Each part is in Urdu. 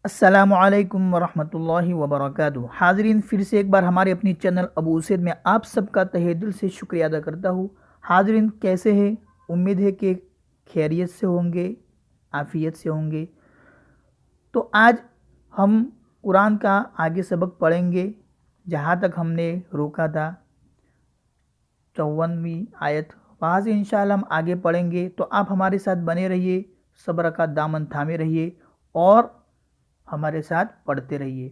السلام علیکم ورحمۃ اللہ وبرکاتہ۔ حاضرین، پھر سے ایک بار ہمارے اپنی چینل ابو اسید میں آپ سب کا تہہ دل سے شکریہ ادا کرتا ہوں۔ حاضرین، کیسے ہیں؟ امید ہے کہ خیریت سے ہوں گے، عافیت سے ہوں گے۔ تو آج ہم قرآن کا آگے سبق پڑھیں گے جہاں تک ہم نے روکا تھا 54ویں آیت، وہاں سے انشاءاللہ ہم آگے پڑھیں گے۔ تو آپ ہمارے ساتھ بنے رہیے، صبر کا دامن تھامے رہیے اور ہمارے ساتھ پڑھتے رہیے۔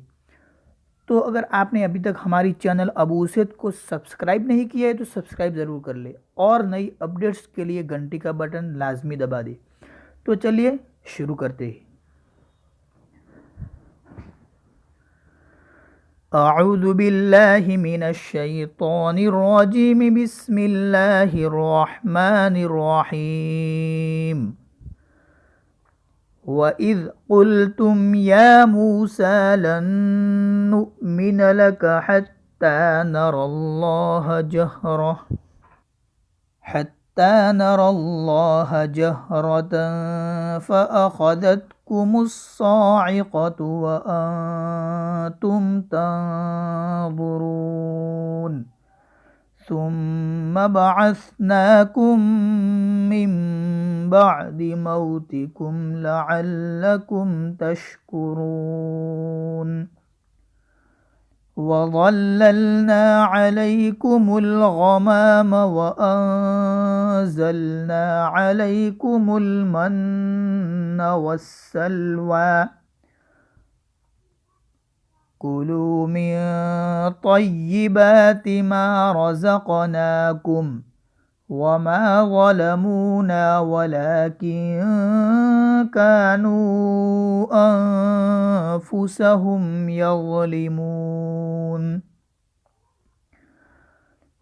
تو اگر آپ نے ابھی تک ہماری چینل ابو اسید کو سبسکرائب نہیں کیا ہے تو سبسکرائب ضرور کر لے اور نئی اپڈیٹس کے لیے گھنٹی کا بٹن لازمی دبا دے۔ تو چلیے شروع کرتے ہیں۔ اعوذ باللہ من الشیطان الرجیم، بسم اللہ الرحمن الرحیم۔ وَإِذْ قُلْتُمْ يَا مُوسَى لَن نُّؤْمِنَ لَكَ حَتَّى نَرَى اللَّهَ جَهْرَةً فَأَخَذَتْكُمُ الصَّاعِقَةُ وَأَنْتُمْ تَنظُرُونَ ثُمَّ بَعَثْنَاكُم مِّن بَعْدِ مَوْتِكُمْ لَعَلَّكُمْ تَشْكُرُونَ وَظَلَّلْنَا عَلَيْكُمُ الْغَمَامَ وَأَنزَلْنَا عَلَيْكُمُ الْمَنَّ وَالسَّلْوَىٰ كُلُوا مِن طَيِّبَاتِ مَا رَزَقْنَاكُمْ وَمَا ظَلَمُونَا وَلَكِن كَانُوا أَنفُسَهُمْ يَظْلِمُونَ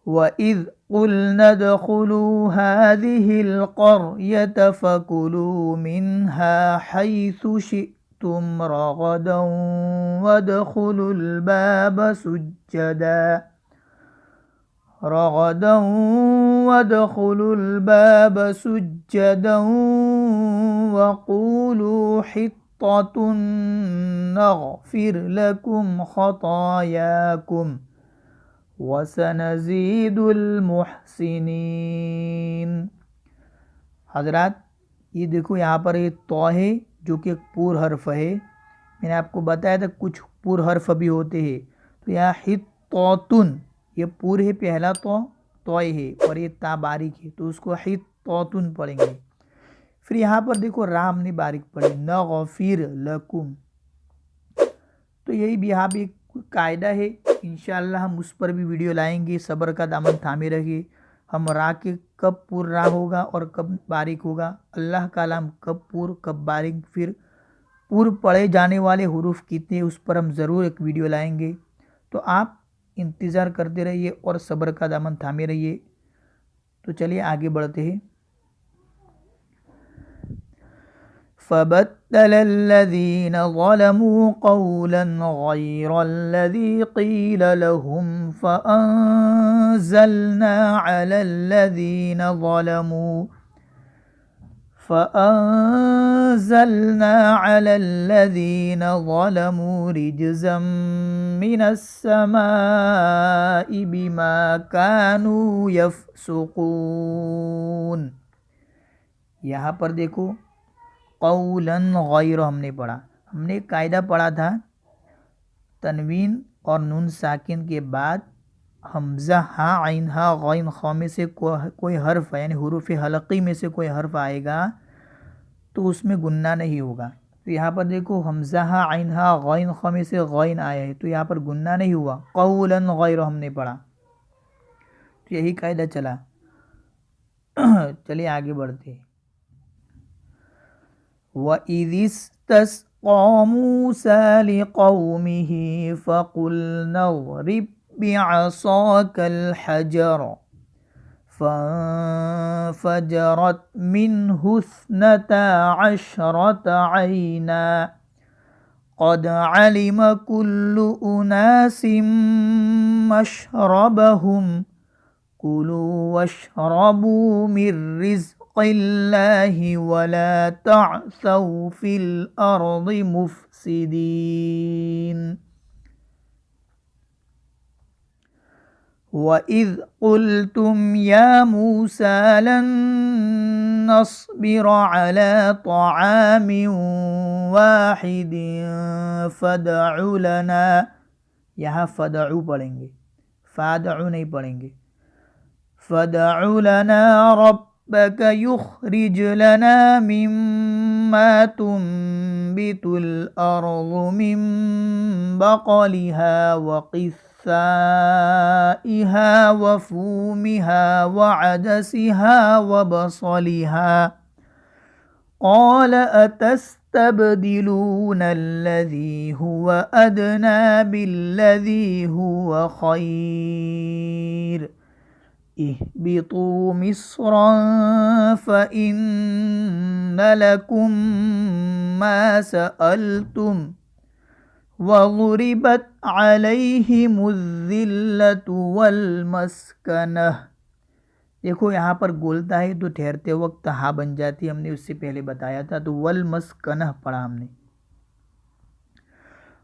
وَإِذْ قُلْنَا ادْخُلُوا هَٰذِهِ الْقَرْيَةَ فَكُلُوا مِنْهَا حَيْثُ شِئْتُمْ رَغَدًا وَادْخُلُوا الْبَابَ سُجَّدًا وَقُولُوا حِطَّةٌ نَغْفِرْ لَكُمْ خَطَايَاكُمْ وَسَنَزِيدُ الْمُحْسِنِينَ۔ حضرات، یہ دیکھو یہاں پر یہ تو ہے جو کہ ایک پور حرف ہے۔ میں نے آپ کو بتایا تھا کچھ پور حرف بھی ہوتے ہیں۔ تو یہاں حطّۃن، یہ پور ہے، پہلا تو ہے اور یہ تا باریک ہے، تو اس کو حطّۃن پڑھیں گے۔ پھر یہاں پر دیکھو را ہم نے باریک پڑھی، نغفر لکم۔ تو یہی بھی یہاں بھی ایک قاعدہ ہے، انشاءاللہ ہم اس پر بھی ویڈیو لائیں گے۔ صبر کا دامن تھامے رہیے۔ ہم را کے کب پور را ہوگا اور کب باریک ہوگا، اللہ کا علم، کب پور کب باریک، پھر پور پڑھے جانے والے حروف کتنے، اس پر ہم ضرور ایک ویڈیو لائیں گے۔ تو آپ انتظار کرتے رہیے اور صبر کا دامن تھامے رہیے۔ تو چلیے آگے بڑھتے ہیں۔ فَبَدَّلَ الَّذِينَ ظَلَمُوا قَوْلًا غَيْرَ الَّذِي قِيلَ لَهُمْ فَأَنزَلْنَا عَلَى الَّذِينَ ظَلَمُوا رِجْزًا مِّنَ السَّمَاءِ بِمَا كَانُوا يَفْسُقُونَ۔ یہاں پر دیکھو قولاً غیر ہم نے پڑھا۔ ہم نے قاعدہ پڑھا تھا، تنوین اور نون ساکن کے بعد حمزہ ہا عین ہا غین خا میں سے کوئی حرف ہے، یعنی حروف حلقی میں سے کوئی حرف آئے گا تو اس میں گنہ نہیں ہوگا۔ تو یہاں پر دیکھو حمزہ ہا عین ہا غین خا میں سے غین آیا ہے، تو یہاں پر گنہ نہیں ہوا، قولاً غیر ہم نے پڑھا۔ تو یہی قاعدہ چلا۔ چلیے آگے بڑھتے ہیں۔ وَإِذِ اسْتَسْقَىٰ مُوسَىٰ لِقَوْمِهِ فَقُلْنَا اضْرِب بِّعَصَاكَ الْحَجَرَ فَانفَجَرَتْ مِنْهُ 12 عَيْنًا قَدْ عَلِمَ كُلُّ أُنَاسٍ مَّشْرَبَهُمْ كُلُوا وَاشْرَبُوا مِن رِّزْقِ الله ولا تعثوا في الأرض مفسدين وَإِذْ قُلْتُمْ يَا مُوسَى لَن نَّصْبِرَ عَلَى طَعَامٍ وَاحِدٍ فَادْعُ لَنَا، یہاں فَادْعُ پڑھیں گے، فَادْعُ نہیں پڑھیں گے، فَادْعُ لَنَا رَبَّكَ يُخْرِجْ لَنَا مِمَّا تُنبِتُ الْأَرْضُ مِن بَقْلِهَا وَقِثَّائِهَا وَفُومِهَا وَعَدَسِهَا وَبَصَلِهَا قَالَ أَتَسْتَبْدِلُونَ الَّذِي هُوَ أَدْنَى بِالَّذِي هُوَ خَيْرٌ اهْبِطُوا مِصْرًا فَإِنَّ لَكُم مَّا سَأَلْتُمْ وَضُرِبَتْ عَلَيْهِمُ الذِّلَّةُ وَالْمَسْكَنَةُ۔ دیکھو یہاں پر گولتا ہے تو ٹھہرتے وقت ہا بن جاتی، ہم نے اس سے پہلے بتایا تھا، تو والمسکنہ پڑھا ہم نے۔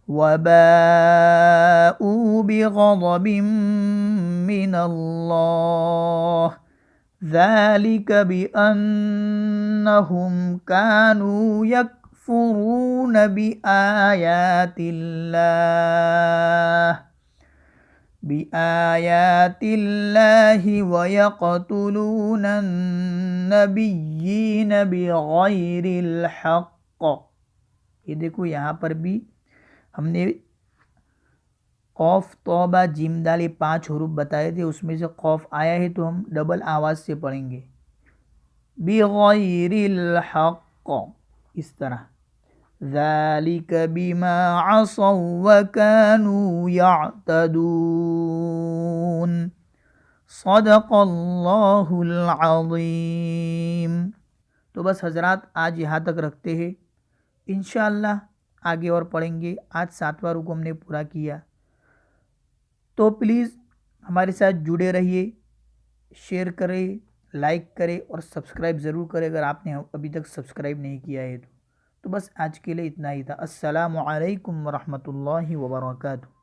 وَبَاءُوا بِغَضَبٍ مِّنَ اللَّهِ ذَلِكَ بِأَنَّهُمْ كَانُوا يَكْفُرُونَ بِآيَاتِ اللَّهِ وَيَقْتُلُونَ النَّبِيِّينَ بِغَيْرِ الْحَقِّ۔ یہ دیکھو یہاں پر بھی ہم نے قوف توبہ جیم دال یہ 5 حروف بتائے تھے، اس میں سے قوف آیا ہے تو ہم ڈبل آواز سے پڑھیں گے، بغیر الحق، اس طرح، ذالک بما عصوا وکانوا یعتدون، صدق اللہ العظیم۔ تو بس حضرات آج یہاں تک رکھتے ہیں، انشاءاللہ آگے اور پڑھیں گے۔ آج 7واں رکوع ہم نے پورا کیا، تو پلیز ہمارے ساتھ جڑے رہیے، شیئر کریں، لائک کریں اور سبسکرائب ضرور کریں اگر آپ نے ابھی تک سبسکرائب نہیں کیا ہے تو بس آج کے لیے اتنا ہی تھا۔ السلام علیکم ورحمۃ اللہ وبرکاتہ۔